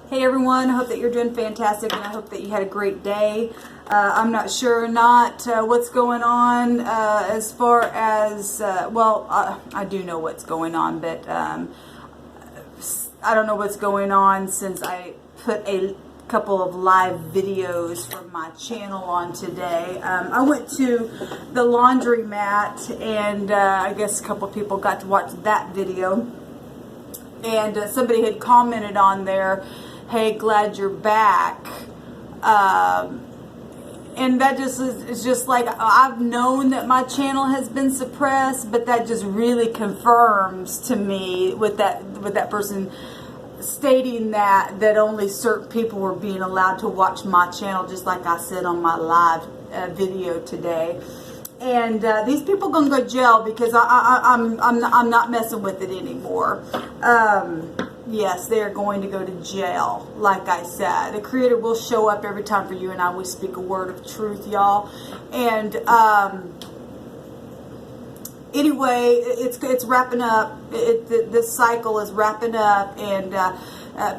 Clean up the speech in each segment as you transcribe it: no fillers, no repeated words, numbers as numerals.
Hey everyone, I hope that you're doing fantastic and I hope that you had a great day. I'm not sure or not what's going on as far as, I do know what's going on, but I don't know what's going on since I put a couple of live videos from my channel on today. I went to the laundromat and I guess a couple of people got to watch that video, and somebody had commented on there, "Hey, glad you're back." And that just is just like, I've known that my channel has been suppressed, but that just really confirms to me with that person stating that only certain people were being allowed to watch my channel, just like I said on my live video today. And these people gonna go to jail because I'm not messing with it anymore. Yes, they are going to go to jail. Like I said, the Creator will show up every time for you and I. We speak a word of truth, y'all. And anyway, it's wrapping up. This cycle is wrapping up, and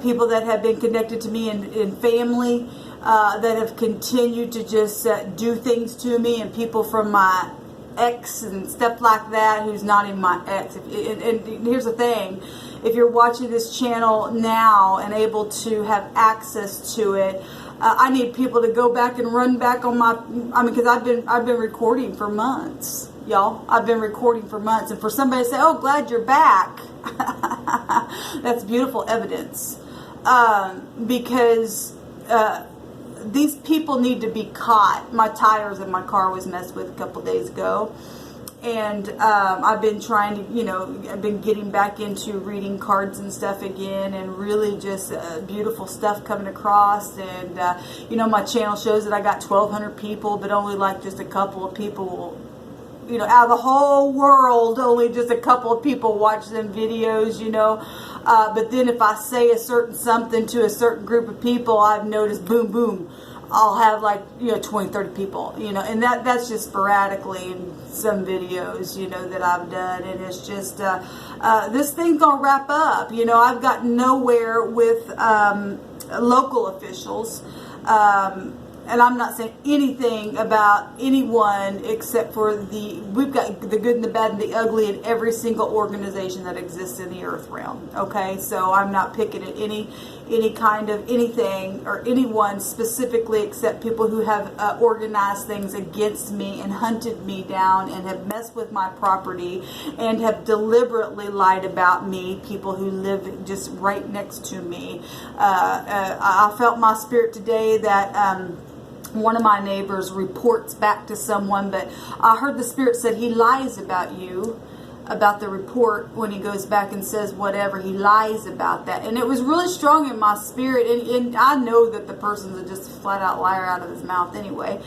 people that have been connected to me in family that have continued to just do things to me, and people from my ex and stuff like that who's not even my ex. And here's the thing. If you're watching this channel now and able to have access to it, I need people to go back and run back on because I've been recording for months, y'all. I've been recording for months, and for somebody to say, "Oh, glad you're back," that's beautiful evidence, because these people need to be caught. My tires in my car was messed with a couple days ago. And I've been trying to, I've been getting back into reading cards and stuff again, and really just beautiful stuff coming across. And, my channel shows that I got 1,200 people, but only like just a couple of people, out of the whole world, only just a couple of people watch them videos, But then if I say a certain something to a certain group of people, I've noticed, boom, boom, I'll have like 20, 30 people, and that's just sporadically in some videos, that I've done. And it's just this thing's gonna wrap up. I've gotten nowhere with local officials, and I'm not saying anything about anyone except for we've got the good and the bad and the ugly in every single organization that exists in the earth realm. Okay, so I'm not picking at any kind of anything or anyone specifically, except people who have organized things against me and hunted me down and have messed with my property and have deliberately lied about me, people who live just right next to me. I felt my spirit today that one of my neighbors reports back to someone, but I heard the Spirit said he lies about you, about the report. When he goes back and says whatever, he lies about that. And it was really strong in my spirit, and I know that the person's just a flat out liar out of his mouth anyway.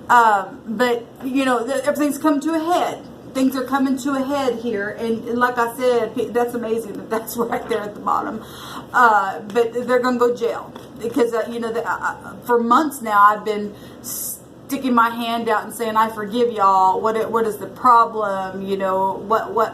But everything's come to a head. Things are coming to a head here, and like I said, that's amazing that that's right there at the bottom. But they're going to go to jail because for months now I've been sticking my hand out and saying, "I forgive y'all. What is the problem? What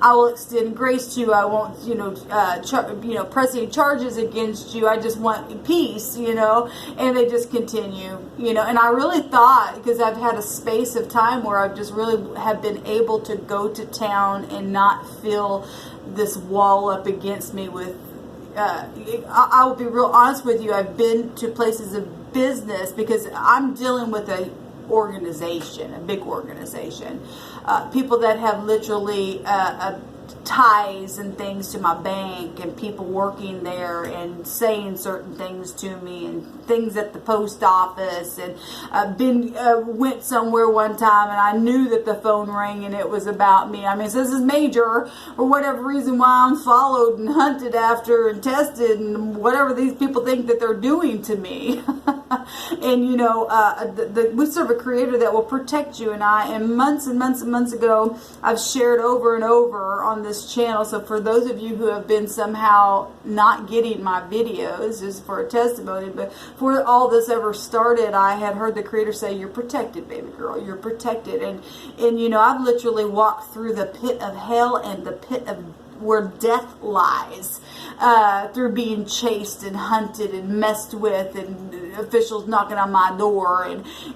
I will extend grace to you. I won't press any charges against you. I just want peace." And they just continue. And I really thought, because I've had a space of time where I've just really have been able to go to town and not feel this wall up against me with. I will be real honest with you. I've been to places of business because I'm dealing with a organization, a big organization, people that have literally ties and things to my bank, and people working there and saying certain things to me, and things at the post office, and went somewhere one time and I knew that the phone rang and it was about me. I mean, so this is major, for whatever reason, why I'm followed and hunted after and tested and whatever these people think that they're doing to me. And we serve a Creator that will protect you and I. And months and months and months ago, I've shared over and over on this channel. So for those of you who have been somehow not getting my videos, just for a testimony, but before all this ever started, I had heard the Creator say, "You're protected, baby girl. You're protected." And I've literally walked through the pit of hell and the pit of where death lies. through being chased and hunted and messed with, and officials knocking on my door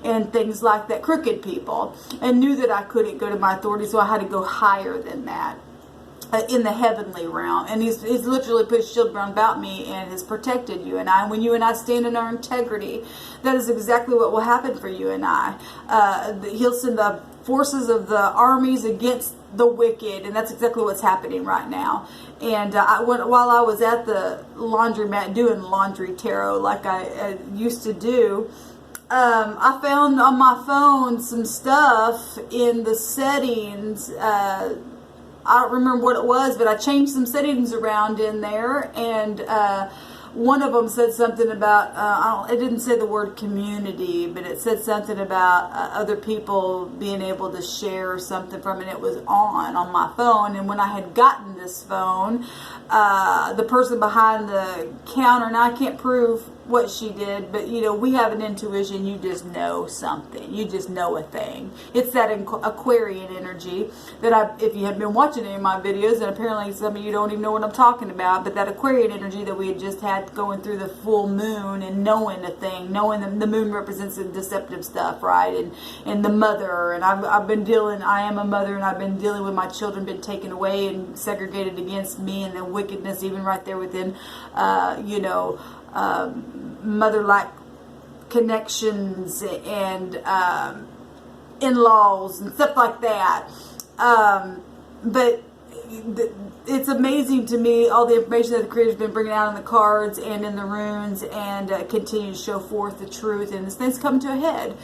and things like that, crooked people, and knew that I couldn't go to my authority, so I had to go higher than that. In the heavenly realm, and he's literally put a shield round about me and has protected you and I. When you and I stand in our integrity, that is exactly what will happen for you and I. He'll send the forces of the armies against the wicked, and that's exactly what's happening right now. And while I was at the laundromat doing laundry tarot like I used to do, I found on my phone some stuff in the settings. I don't remember what it was, but I changed some settings around in there, and one of them said something about, it didn't say the word community, but it said something about other people being able to share something from it. It was on my phone, and when I had gotten this phone, the person behind the counter, and I can't prove what she did, but we have an intuition. You just know something. You just know a thing. It's that Aquarian energy that if you have been watching any of my videos, and apparently some of you don't even know what I'm talking about, but that Aquarian energy that we had just had going through the full moon and knowing a thing, knowing the moon represents the deceptive stuff, right? And the mother, and I've been dealing, I am a mother, and I've been dealing with my children been taken away and segregated against me, and the wickedness even right there within, mother-like connections and in-laws and stuff like that. But it's amazing to me all the information that the Creator's been bringing out in the cards and in the runes, and continue to show forth the truth. And this thing's come to a head.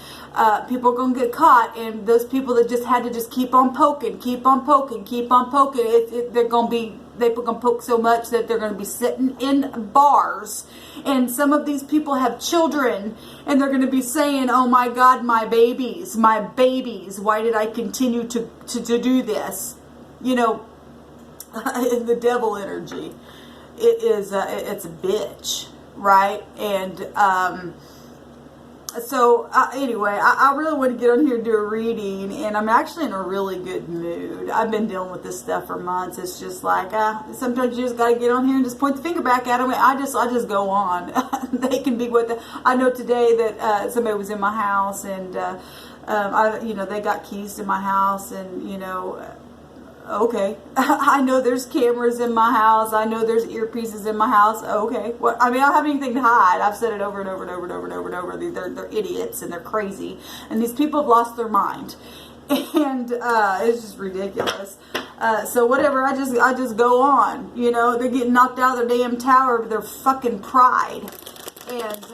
People are going to get caught, and those people that just had to just keep on poking, they're going to be. They're going to poke so much that they're going to be sitting in bars, and some of these people have children, and they're going to be saying, "Oh my God, my babies! Why did I continue to do this?" The devil energy. It's a bitch, right? And so anyway, I really want to get on here and do a reading, and I'm actually in a really good mood. I've been dealing with this stuff for months. It's just like sometimes you just got to get on here and just point the finger back at them. I just go on. They can be what I know today that somebody was in my house, and they got keys to my house, and okay. I know there's cameras in my house. I know there's earpieces in my house. Okay. Well, I don't have anything to hide. I've said it over and over and over and over and over and over. They're idiots, and they're crazy. And these people have lost their mind. And it's just ridiculous. So whatever, I just go on. They're getting knocked out of their damn tower with their fucking pride. And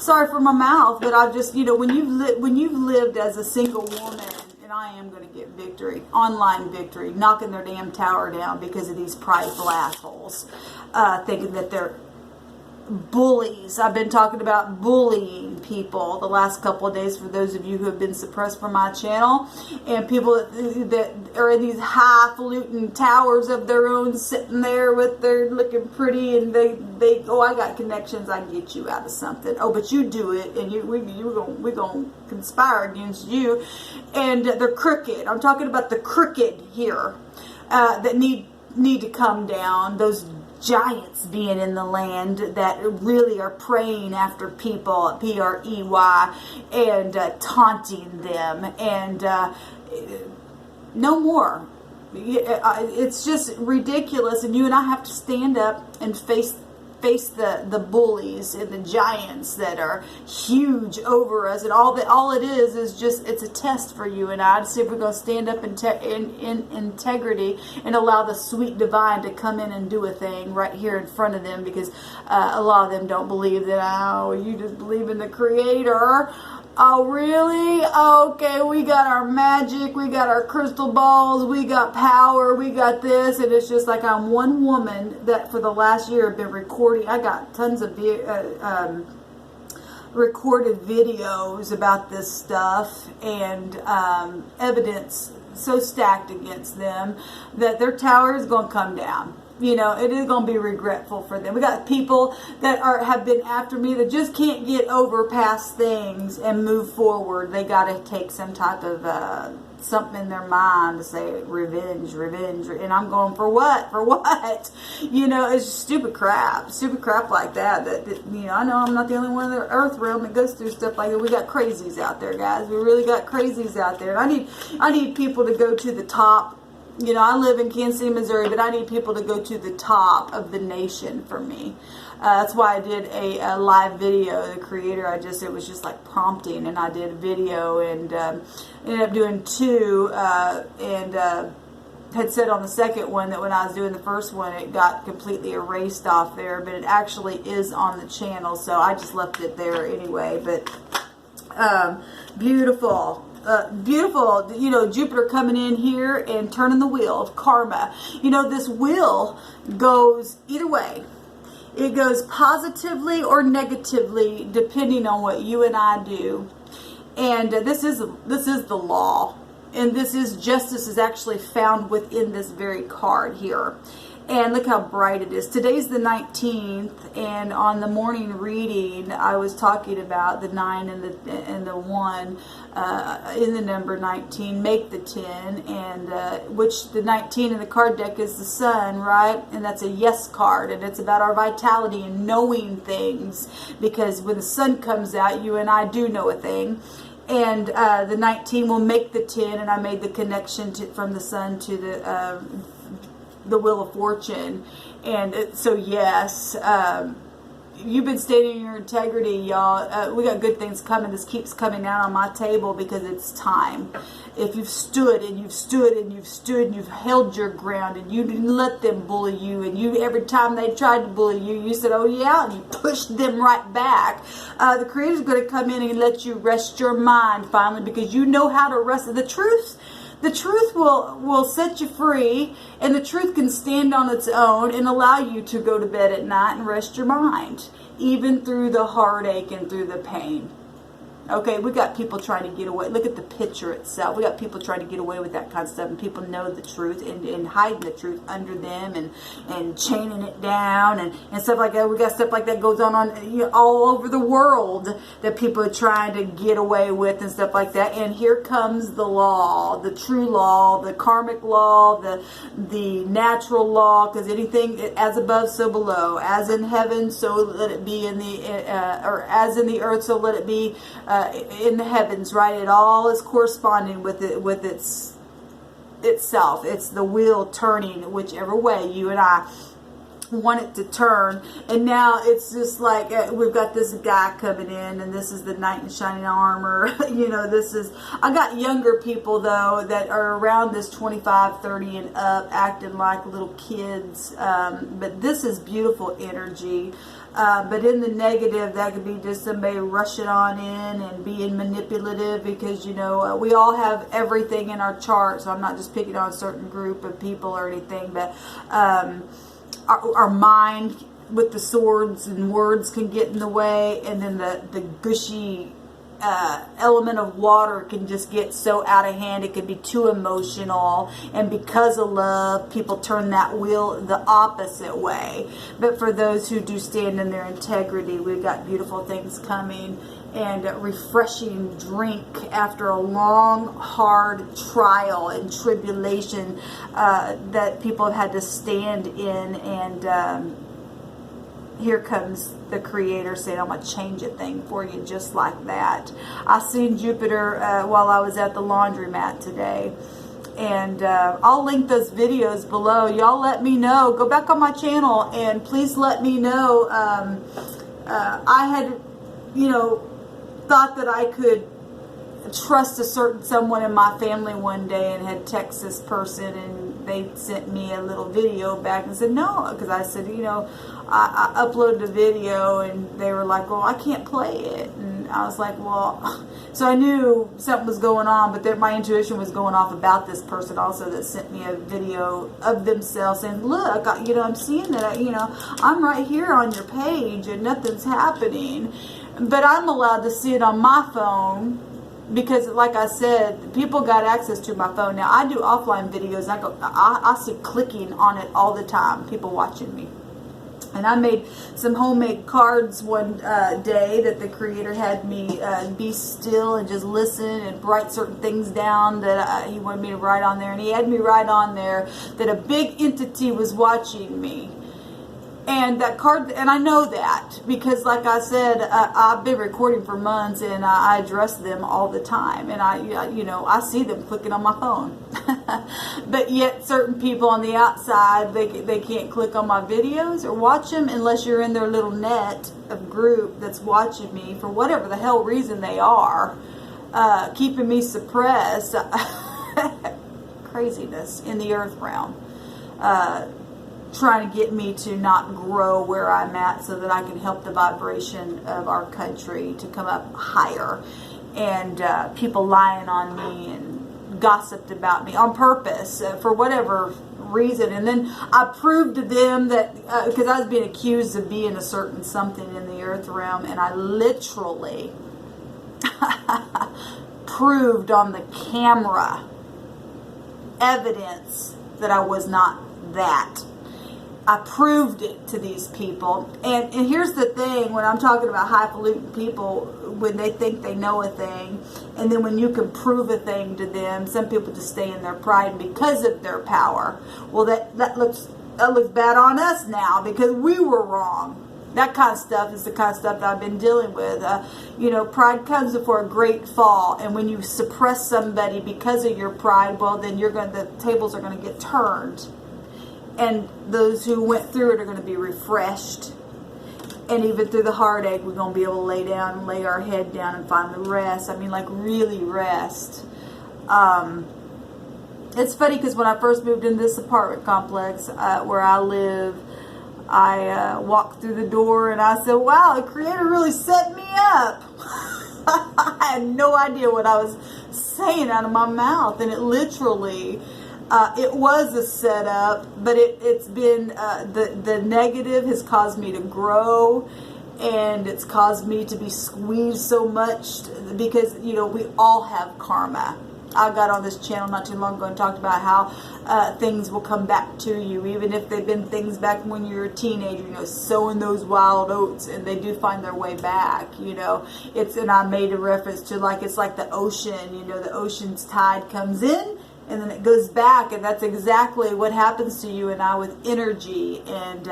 sorry for my mouth, but I've just, when you've lived as a single woman, and I am going to get victory, online victory, knocking their damn tower down because of these prideful assholes, thinking that they're bullies. I've been talking about bullying people the last couple of days for those of you who have been suppressed from my channel, and people that are in these highfalutin towers of their own, sitting there with their looking pretty, and they I got connections, I can get you out of something. Oh, but you do it, and we're gonna conspire against you, and they're crooked. I'm talking about the crooked here that need to come down. Those giants being in the land that really are preying after people, P-R-E-Y, and taunting them, and no more. It's just ridiculous, and you and I have to stand up and face the bullies and the giants that are huge over us, and all it is just, it's a test for you and I to see if we're going to stand up in integrity and allow the sweet divine to come in and do a thing right here in front of them, because a lot of them don't believe that. You just believe in the Creator. Oh, really? Okay, we got our magic, we got our crystal balls, we got power, we got this, and it's just like I'm one woman that for the last year have been recording. I got tons of recorded videos about this stuff, and evidence so stacked against them that their tower is going to come down. It is going to be regretful for them. We got people that have been after me that just can't get over past things and move forward. They got to take some type of something in their mind to say revenge, revenge, and I'm going, for what? For what? You know, it's stupid crap like that. That you know, I know I'm not the only one in the earth realm that goes through stuff like that. We got crazies out there, guys. We really got crazies out there. And I need people to go to the top. You know, I live in Kansas City, Missouri, but I need people to go to the top of the nation for me. That's why I did a live video. The creator, it was just like prompting, and I did a video and ended up doing 2, and had said on the second one that when I was doing the first one, it got completely erased off there, but it actually is on the channel, so I just left it there anyway. But beautiful. Beautiful, you know, Jupiter coming in here and turning the wheel of karma. You know, this wheel goes either way. It goes positively or negatively depending on what you and I do. And this is the law. And justice is actually found within this very card here. And look how bright it is. Today's the 19th, and on the morning reading, I was talking about the 9 and the 1 in the number 19, make the 10, and which the 19 in the card deck is the sun, right? And that's a yes card, and it's about our vitality and knowing things, because when the sun comes out, you and I do know a thing. And the 19 will make the 10, and I made the connection from the sun to the Wheel of Fortune. And so yes, you've been stating your integrity, y'all. We got good things coming. This keeps coming out on my table because it's time. If you've stood and you've stood and you've stood and you've held your ground and you didn't let them bully you, and you, every time they tried to bully you, you said, oh yeah, and you pushed them right back, the Creator's going to come in and let you rest your mind finally, because you know how to rest. The truth will set you free, and the truth can stand on its own and allow you to go to bed at night and rest your mind, even through the heartache and through the pain. Okay, we got people trying to get away. Look at the picture itself. We got people trying to get away with that kind of stuff, and people know the truth and hiding the truth under them and chaining it down and stuff like that. We got stuff like that goes on you know, all over the world that people are trying to get away with and stuff like that. And here comes the law, the true law, the karmic law, the natural law, because anything as above, so below, as in heaven, so let it be in the or as in the earth, so let it be in the heavens, right? It all is corresponding with itself. It's the wheel turning whichever way you and I want it to turn. And now it's just like we've got this guy coming in, and this is the knight in shining armor. You know, I got younger people though that are around this 25, 30 and up, acting like little kids, but this is beautiful energy. But in the negative, that could be just somebody rushing on in and being manipulative, because, you know, we all have everything in our chart. So I'm not just picking on a certain group of people or anything, but our mind with the swords and words can get in the way. And then the gushy element of water can just get so out of hand. It can be too emotional, and because of love, people turn that wheel the opposite way. But for those who do stand in their integrity, we've got beautiful things coming, and a refreshing drink after a long, hard trial and tribulation that people have had to stand in. And here comes the Creator saying, I'm going to change a thing for you just like that. I seen Jupiter while I was at the laundromat today. And I'll link those videos below. Y'all let me know. Go back on my channel and please let me know. I had, you know, thought that I could trust a certain someone in my family one day, and had texted this person, and they sent me a little video back and said no, because I said, you know, I uploaded a video, and they were like, well, I can't play it. And I was like, well, so I knew something was going on, but my intuition was going off about this person also that sent me a video of themselves saying, look, you know, I'm seeing that, you know, I'm right here on your page and nothing's happening. But I'm allowed to see it on my phone, because like I said, people got access to my phone. Now I do offline videos, and I see clicking on it all the time, people watching me. And I made some homemade cards one day that the creator had me be still and just listen and write certain things down that he wanted me to write on there. And he had me write on there that a big entity was watching me. And that card, and I know that because, like I said, I've been recording for months, and I address them all the time, and I see them clicking on my phone. But yet, certain people on the outside, they can't click on my videos or watch them unless you're in their little net of group that's watching me for whatever the hell reason they are, keeping me suppressed. Craziness in the earth realm. Trying to get me to not grow where I'm at so that I can help the vibration of our country to come up higher. And people lying on me and gossiped about me on purpose for whatever reason. And then I proved to them that, because I was being accused of being a certain something in the earth realm, and I literally proved on the camera evidence that I was not that. I proved it to these people. And here's the thing, when I'm talking about highfalutin people, when they think they know a thing, and then when you can prove a thing to them, some people just stay in their pride because of their power. Well, that looks bad on us now because we were wrong. That kind of stuff is the kind of stuff that I've been dealing with. Pride comes before a great fall, and when you suppress somebody because of your pride, well, then the tables are going to get turned. And those who went through it are going to be refreshed. And even through the heartache, we're going to be able to lay down and lay our head down and finally rest. I mean, like really rest. It's funny because when I first moved into this apartment complex where I live, I walked through the door and I said, wow, the Creator really set me up. I had no idea what I was saying out of my mouth. And it literally... it was a setup, but it's been, the negative has caused me to grow, and it's caused me to be squeezed so much because, we all have karma. I got on this channel not too long ago and talked about how things will come back to you, even if they've been things back when you were a teenager, sowing those wild oats, and they do find their way back, and I made a reference to it's like the ocean, the ocean's tide comes in, and then it goes back, and that's exactly what happens to you and I with energy and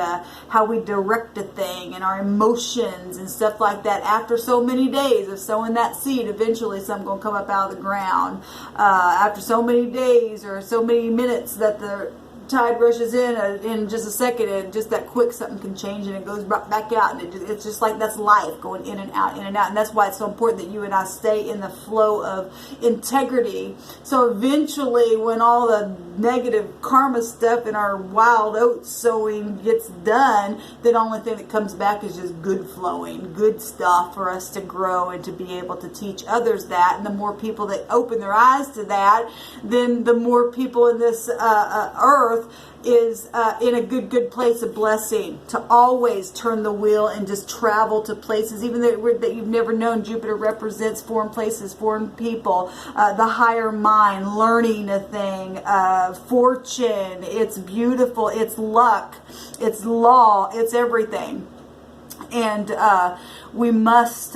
how we direct a thing and our emotions and stuff like that. After so many days of sowing that seed, eventually something going to come up out of the ground. After so many days or so many minutes that the tide rushes in just a second, and just that quick something can change and it goes back out, and it's just like that's life going in and out, and that's why it's so important that you and I stay in the flow of integrity. So eventually, when all the negative karma stuff and our wild oats sowing gets done, the only thing that comes back is just good flowing, good stuff for us to grow and to be able to teach others that. And the more people that open their eyes to that, then the more people in this earth is in a good place of blessing, to always turn the wheel and just travel to places even that you've never known. Jupiter represents foreign places, foreign people, the higher mind, learning a thing, fortune. It's beautiful, it's luck, it's law, it's everything. And we must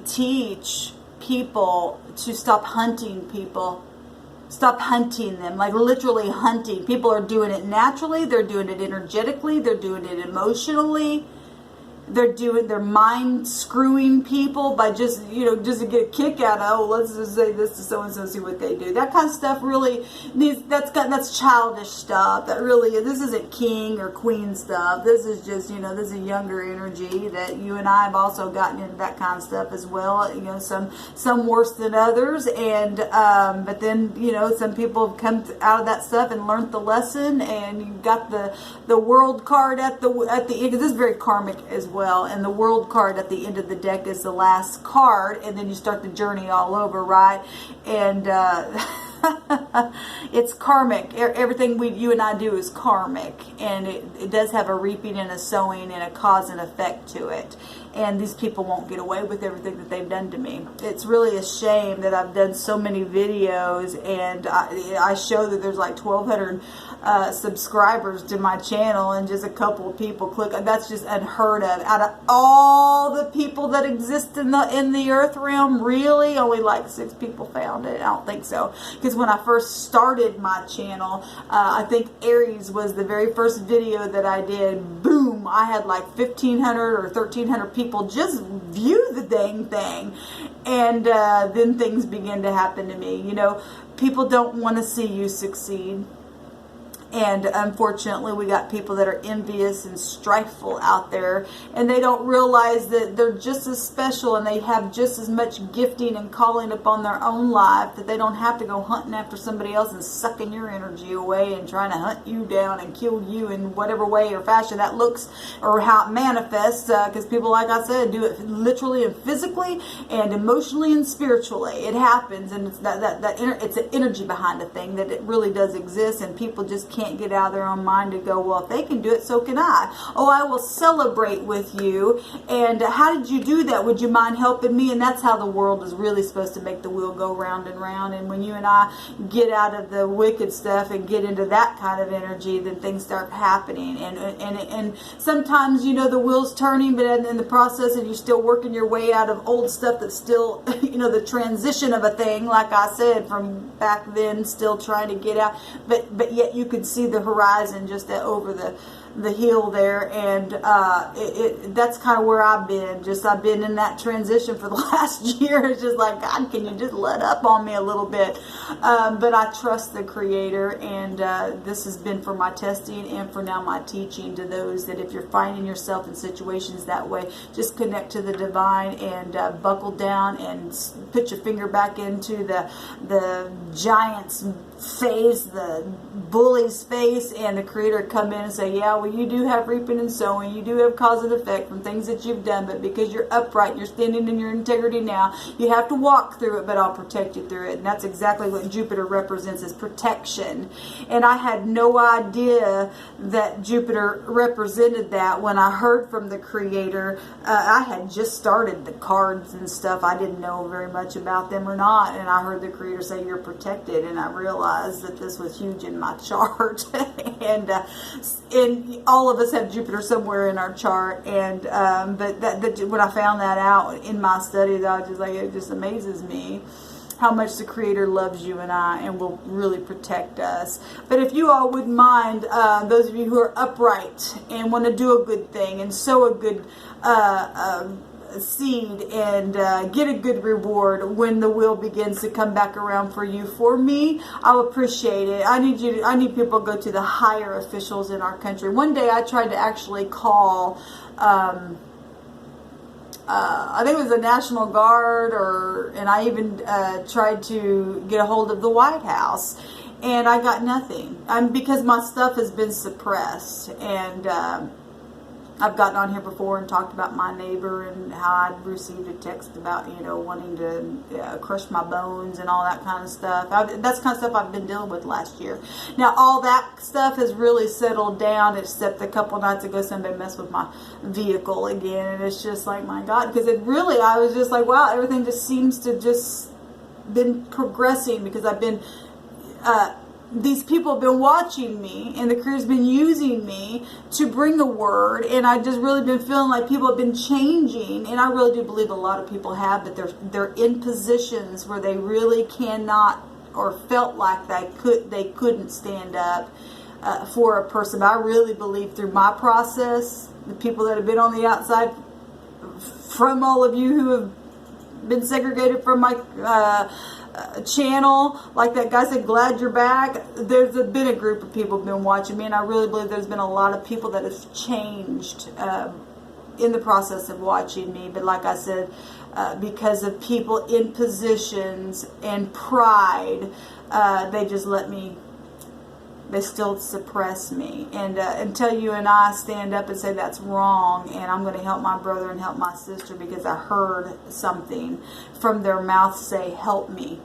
teach people to stop hunting people. Stop hunting them, like literally hunting. People are doing it naturally. They're doing it energetically. They're doing it emotionally. They're mind screwing people by just to get a kick out of, oh, let's just say this to so and so, see what they do. That kind of stuff really needs, that's childish stuff. That really, this isn't king or queen stuff. This is just, this is a younger energy that you and I have also gotten into that kind of stuff as well. Some worse than others, and but then some people have come out of that stuff and learned the lesson, and you've got the world card at the end. This is very karmic as well. And the world card at the end of the deck is the last card, and then you start the journey all over, right? And It's karmic. Everything you and I do is karmic, and it does have a reaping and a sowing and a cause and effect to it. And these people won't get away with everything that they've done to me. It's really a shame that I've done so many videos, and I show that there's like 1,200 subscribers to my channel, and just a couple of people click. That's just unheard of. Out of all the people that exist in the earth realm, really only like 6 people found it. I don't think so, because when I first started my channel, I think Aries was the very first video that I did. Boom, I had like 1,500 or 1,300 people just view the dang thing, and then things begin to happen to me. You know, people don't want to see you succeed. And unfortunately, we got people that are envious and strifeful out there, and they don't realize that they're just as special, and they have just as much gifting and calling upon their own life, that they don't have to go hunting after somebody else and sucking your energy away and trying to hunt you down and kill you in whatever way or fashion that looks, or how it manifests, because people, like I said, do it literally and physically and emotionally and spiritually. It happens, and it's it's an energy behind a thing, that it really does exist, and people just can't get out of their own mind to go, well, if they can do it, so can I. Oh, I will celebrate with you. And how did you do that? Would you mind helping me? And that's how the world is really supposed to make the wheel go round and round. And when you and I get out of the wicked stuff and get into that kind of energy, then things start happening. And sometimes, you know, the wheel's turning, but in the process, and you're still working your way out of old stuff that's still, you know, the transition of a thing, like I said, from back then, still trying to get out. But yet you could see the horizon just over the hill there, and that's kind of where I've been. I've been in that transition for the last year. It's just like, God, can you just let up on me a little bit? But I trust the Creator, and this has been for my testing and for now my teaching to those that if you're finding yourself in situations that way, just connect to the divine and buckle down and put your finger back into the giant's face, the bully's face, and the Creator come in and say, yeah, well, you do have reaping and sowing, you do have cause and effect from things that you've done, but because you're upright and you're standing in your integrity now, you have to walk through it, but I'll protect you through it. And that's exactly what Jupiter represents, is protection. And I had no idea that Jupiter represented that when I heard from the Creator. I had just started the cards and stuff. I didn't know very much about them or not, and I heard the Creator say, you're protected, and I realized that this was huge in my chart. and all of us have Jupiter somewhere in our chart, and but when I found that out in my studies, I was just like, it just amazes me how much the Creator loves you and I, and will really protect us. But if you all wouldn't mind, those of you who are upright and want to do a good thing and sow a good seed and get a good reward when the wheel begins to come back around for you, for me, I'll appreciate it. I need people to go to the higher officials in our country. One day I tried to actually call I think it was the National Guard, and I even tried to get a hold of the White House, and I got nothing. Because my stuff has been suppressed, and I've gotten on here before and talked about my neighbor and how I'd received a text about, you know, wanting to crush my bones and all that kind of stuff. That's kind of stuff I've been dealing with last year. Now, all that stuff has really settled down, except a couple nights ago somebody messed with my vehicle again, and it's just like, my God, because I was just like, wow, everything just seems to just been progressing, because I've been these people have been watching me, and the Creator's been using me to bring a word, and I've just really been feeling like people have been changing, and I really do believe a lot of people have, but they're in positions where they really cannot, or felt like they couldn't stand up for a person. But I really believe through my process, the people that have been on the outside, from all of you who have been segregated from my channel, like that guy said, glad you're back. There's been a group of people who've been watching me, and I really believe there's been a lot of people that have changed in the process of watching me. But like I said, because of people in positions and pride, they just they still suppress me. And until you and I stand up and say that's wrong, and I'm going to help my brother and help my sister because I heard something from their mouth say, help me,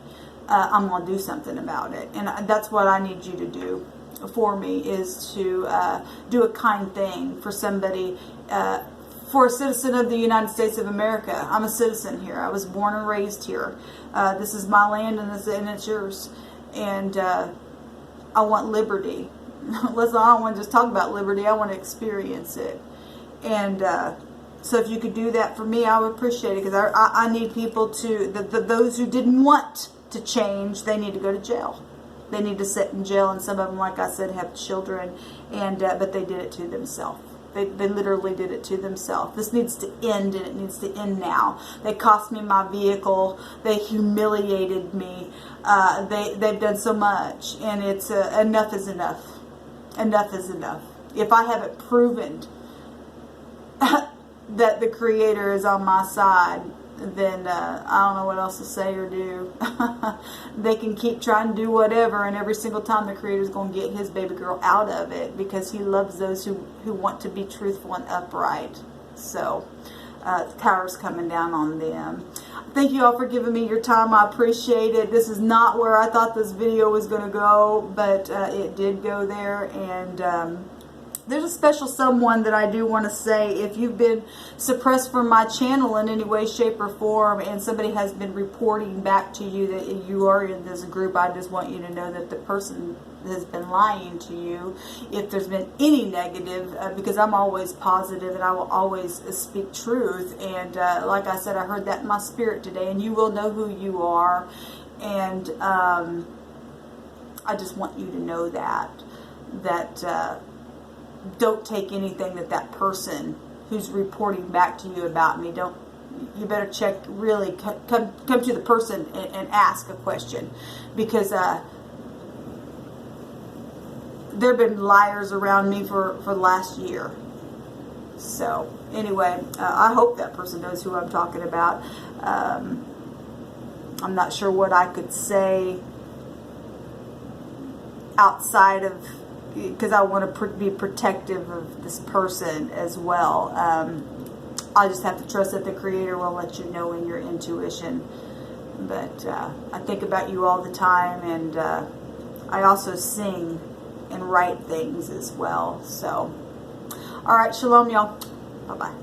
I'm going to do something about it. And that's what I need you to do for me, is to do a kind thing for somebody, for a citizen of the United States of America. I'm a citizen here. I was born and raised here. This is my land, and it's yours. And I want liberty. Listen, I don't want to just talk about liberty. I want to experience it. And so if you could do that for me, I would appreciate it, because I need people to, those who didn't want to change, they need to go to jail. They need to sit in jail, and some of them, like I said, have children, and but they did it to themselves. They literally did it to themselves. This needs to end, and it needs to end now. They cost me my vehicle. They humiliated me. They've done so much, and it's enough is enough. Enough is enough. If I haven't proven that the Creator is on my side, then I don't know what else to say or do. They can keep trying to do whatever, and every single time the Creator's going to get his baby girl out of it, because he loves those who want to be truthful and upright. So the power's coming down on them. Thank you all for giving me your time. I appreciate it. This is not where I thought this video was going to go, but it did go there. And there's a special someone that I do want to say. If you've been suppressed from my channel in any way, shape, or form, and somebody has been reporting back to you that you are in this group, I just want you to know that the person has been lying to you. If there's been any negative, because I'm always positive and I will always speak truth. And like I said, I heard that in my spirit today, and you will know who you are. And I just want you to know that don't take anything that person who's reporting back to you about me, you better check, really come to the person and ask a question, because there have been liars around me for last year. So anyway, I hope that person knows who I'm talking about. I'm not sure what I could say outside of, because I want to be protective of this person as well. I just have to trust that the Creator will let you know in your intuition. But I think about you all the time, and I also sing and write things as well. So, all right, shalom, y'all. Bye-bye.